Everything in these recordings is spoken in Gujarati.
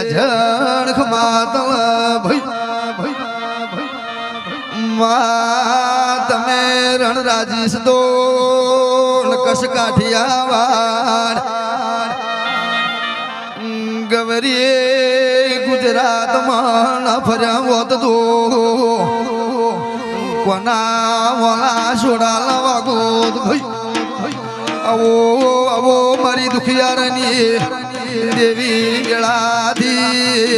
જણ માતલ ભાઈ મા તમે રણરાજી સદો કશ કાઠિયાવાડ ગવરીએ ગુજરાતમાં ફર્યા હોત તો કોના વાળા છોડા વાગો ભાઈ આવો આવો મારી દુખિયારની દેવી ગળાથી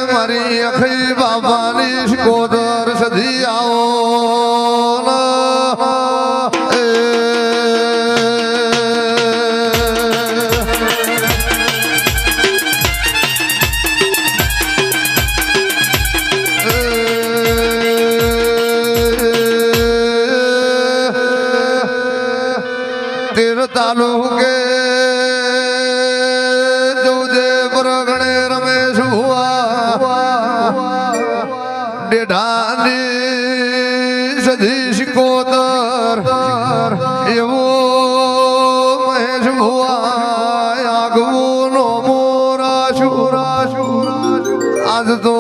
મારી અખી બાબાની શકોદર સધી આવો તીર તાલુકે ઢાની સધી શિકોતર એવો મહેશ ભુવા આગવું નો મોરાશુ આજ તો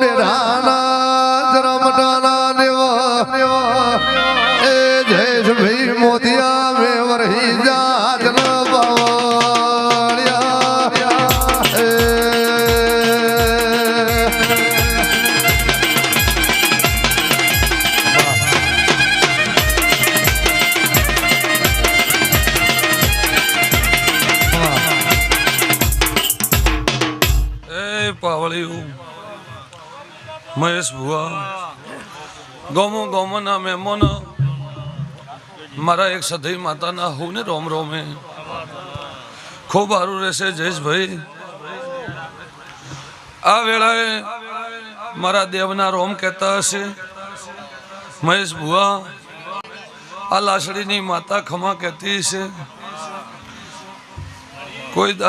ઢાના જરમટાના દેવા એ જયેશ ભાઈ મોતિયા મે વરહી જાત ન મહેશ ભુવા ગોમના મહેમાન મારા એક સધઈ માતાના હું ને રોમ રોમે ખૂબ સારું રહેશે જયેશભાઈ આ વેળાએ મારા દેવના રોમ કહેતા હશે મહેશ ભુવા આ લાસડીની માતા ખમા કહેતી હશે કોઈ